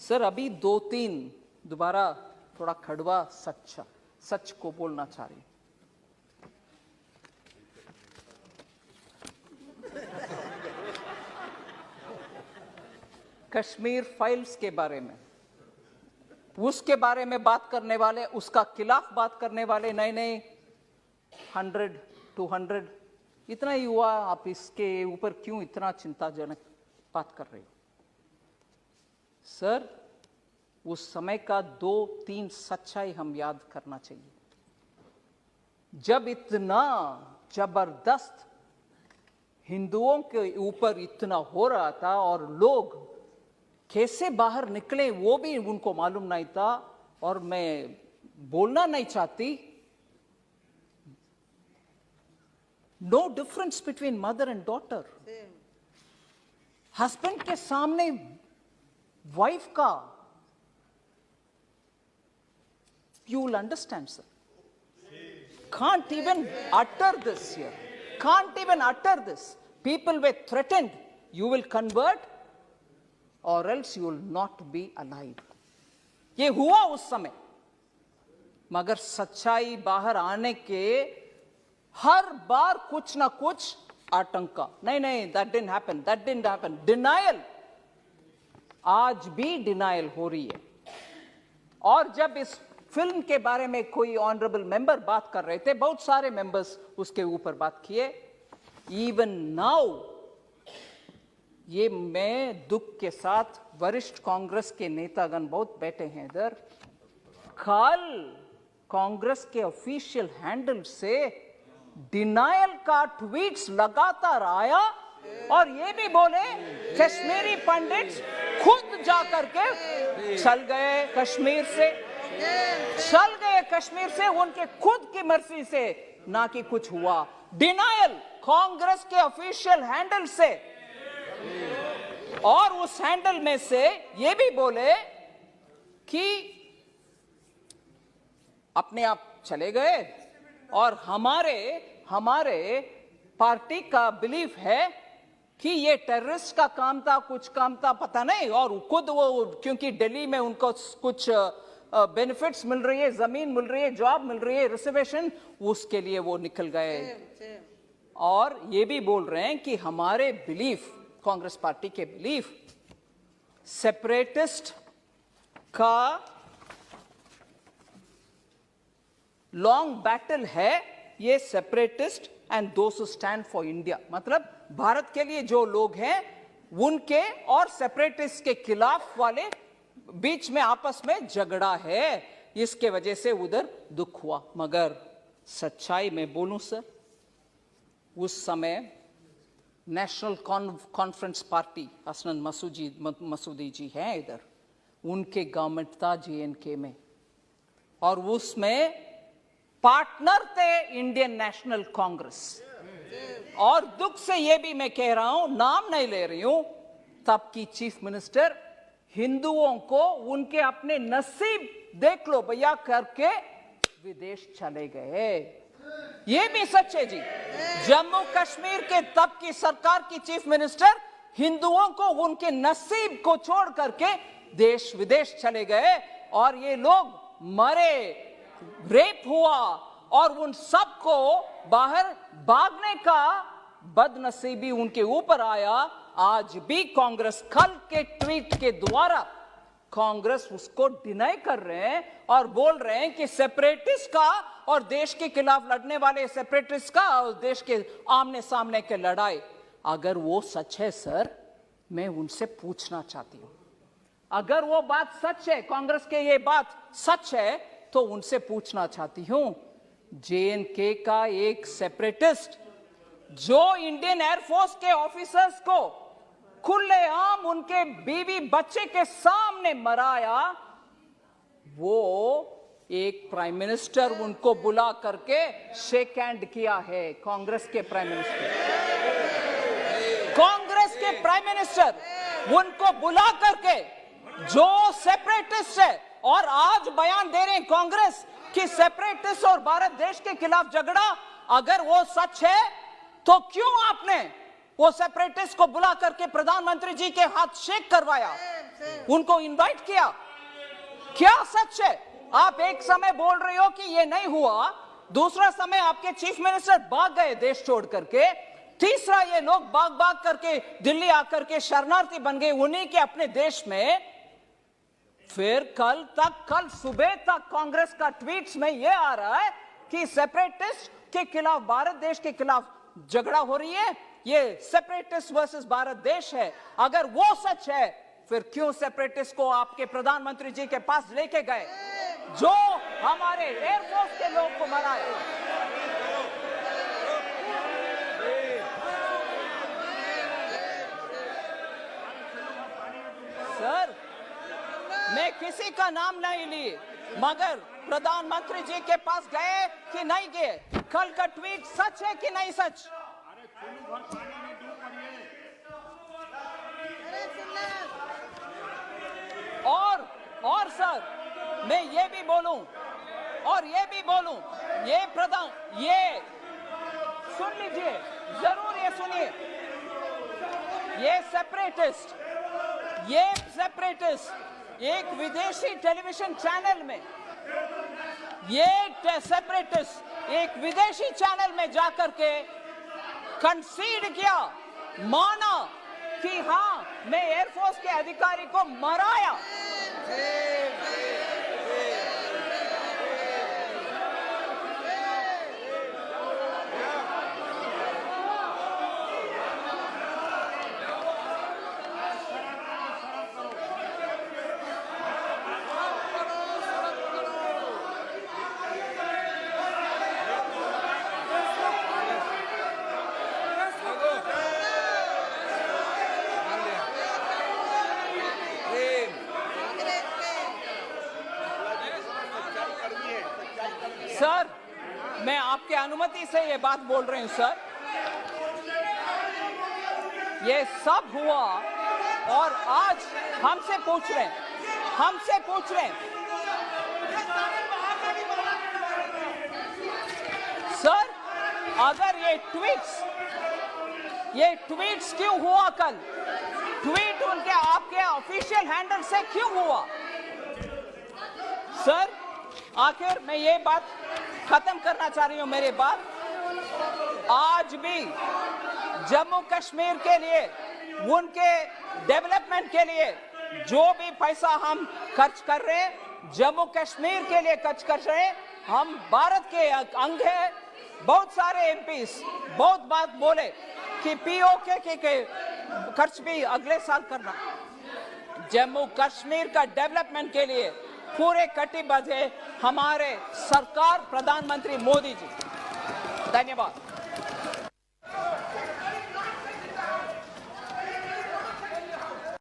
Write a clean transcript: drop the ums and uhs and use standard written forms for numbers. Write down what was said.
Sir अभी 2-3 दोबारा थोड़ा कड़वा सच को बोलना चाह रही हूं। कश्मीर फाइल्स के बारे में, उसके बारे में बात करने वाले, उसका खिलाफ बात करने वाले नए 100-200 इतना ही हुआ, आप इसके ऊपर क्यों इतना चिंताजनक बात कर रहे हो? सर उस समय का 2-3 सच्चाई हम याद करना चाहिए। जब इतना जबरदस्त हिंदुओं के ऊपर इतना हो रहा था और लोग कैसे बाहर निकले वो भी उनको मालूम नहीं था, और मैं बोलना नहीं चाहती, no difference between mother and daughter. Husband के सामने वाइफ का, you will understand, sir. Can't even utter this here. Can't even utter this. People were threatened. You will convert or else you will not be alive. ये हुआ उस समय, मगर सच्चाई बाहर आने के हर बार कुछ ना कुछ आतंका, नहीं, that didn't happen. Denial, आज भी डिनायल हो रही है। और जब इस फिल्म के बारे में कोई ऑनरेबल मेंबर बात कर रहे थे, बहुत सारे मेंबर्स उसके ऊपर बात किए, इवन नाउ, ये मैं दुख के साथ, वरिष्ठ कांग्रेस के नेतागण बहुत बैठे हैं इधर, कल कांग्रेस के ऑफिशियल हैंडल से डिनायल का ट्वीट्स लगातार आया, और ये भी बोले कश्मीरी पंडित्स खुद जाकर के चल गए कश्मीर से, उनके खुद की मर्जी से, ना कि कुछ हुआ। डिनायल कांग्रेस के ऑफिशियल हैंडल से, और उस हैंडल में से ये भी बोले कि अपने आप चले गए, और हमारे पार्टी का बिलीफ है कि ये टेररिस्ट का काम था, कुछ काम था, पता नहीं, और खुद वो, क्योंकि दिल्ली में उनको कुछ बेनिफिट्स मिल रही है, जमीन मिल रही है, जॉब मिल रही है, रिजर्वेशन, उसके लिए वो निकल गए। और ये भी बोल रहे हैं कि हमारे बिलीफ, कांग्रेस पार्टी के बिलीफ, सेपरेटिस्ट का लॉन्ग बैटल है, ये separatist and those who stand for India, मतलब भारत के लिए जो लोग हैं उनके और सेपरेटिस्ट के खिलाफ वाले बीच में आपस में झगड़ा है, इसके वजह से उधर दुख हुआ। मगर सच्चाई में बोलूं सर, उस समय नेशनल कॉन्फ्रेंस पार्टी, हसनन मसूदी जी हैं इधर, उनके गवर्नमेंट था JNK में, और उसमें पार्टनर थे इंडियन नेशनल कांग्रेस। और दुख से ये भी मैं कह रहा हूं, नाम नहीं ले रही हूं, तब की चीफ मिनिस्टर हिंदुओं को उनके अपने नसीब देख लो भैया करके विदेश चले गए। ये भी सच है जी। जम्मू कश्मीर के तब की सरकार की चीफ मिनिस्टर हिंदुओं को उनके नसीब को छोड़ करके देश विदेश चले गए, और ये लोग मरे, रेप हुआ, और उन सबको बाहर भागने का बदनसीबी उनके ऊपर आया। आज भी कांग्रेस कल के ट्वीट के द्वारा कांग्रेस उसको डिनाई कर रहे हैं और बोल रहे हैं कि सेपरेटिस्ट का और देश के खिलाफ लड़ने वाले सेपरेटिस्ट का और देश के आमने सामने के लड़ाई, अगर वो सच है सर, मैं उनसे पूछना चाहती हूं, अगर वो बात सच है, कांग्रेस के ये बात सच है, तो उनसे पूछना चाहती हूं, JNK का एक सेपरेटिस्ट जो इंडियन एयरफोर्स के ऑफिसर्स को खुलेआम उनके बीवी बच्चे के सामने मराया, वो एक प्राइम मिनिस्टर उनको बुला करके शेक हैंड किया है। कांग्रेस के प्राइम मिनिस्टर उनको बुला करके, जो सेपरेटिस्ट है, और आज बयान दे रहे हैं कांग्रेस कि सेपरेटिस्ट और भारत देश के खिलाफ झगड़ा, अगर वो सच है तो क्यों आपने वो सेपरेटिस्ट को बुला करके प्रधानमंत्री जी के हाथ शेक करवाया? उनको इनवाइट किया? क्या सच है? आप एक समय बोल रहे हो कि ये नहीं हुआ, दूसरा समय आपके चीफ मिनिस्टर भाग गए देश छोड़ करके, तीसरा ये लोग भाग भाग करके दिल्ली आकर के शरणार्थी बन गए उन्हीं के अपने देश में। फिर कल सुबह तक कांग्रेस का ट्वीट्स में ये आ रहा है कि सेपरेटिस्ट के खिलाफ, भारत देश के खिलाफ झगड़ा हो रही है, ये सेपरेटिस्ट वर्सेस भारत देश है। अगर वो सच है, फिर क्यों सेपरेटिस्ट को आपके प्रधानमंत्री जी के पास लेके गए जो हमारे एयरफोर्स के लोग को मराए? सर, मैं किसी का नाम नहीं ली, मगर प्रधानमंत्री जी के पास गए कि नहीं गए? कल का ट्वीट सच है कि नहीं सच? और सर, मैं ये भी बोलूं, ये सुन लीजिए, जरूर ये सुनिए, ये सेपरेटिस्ट एक विदेशी टेलीविजन चैनल में, एक विदेशी चैनल में जाकर के कंसीड किया, माना कि हाँ, मैं एयरफोर्स के अधिकारी को मराया। सर, मैं आपके अनुमति से ये बात बोल रही हूं सर। ये सब हुआ और आज हमसे पूछ रहे हैं सर, अगर ये ट्वीट्स क्यों हुआ? कल ट्वीट उनके आपके ऑफिशियल हैंडल से क्यों हुआ? सर, आखिर मैं ये बात खत्म करना चाह रही हूं, मेरी बात। आज भी जम्मू कश्मीर के लिए, उनके डेवलपमेंट के लिए जो भी पैसा हम खर्च कर रहे हैं, जम्मू कश्मीर के लिए खर्च कर रहे हैं। हम भारत के अंग है। बहुत सारे एमपीस बहुत बात बोले कि पीओके के खर्च भी अगले साल करना। जम्मू कश्मीर का डेवलपमेंट के लिए पूरे कटिबद्ध है हमारे सरकार, प्रधानमंत्री मोदी जी। धन्यवाद।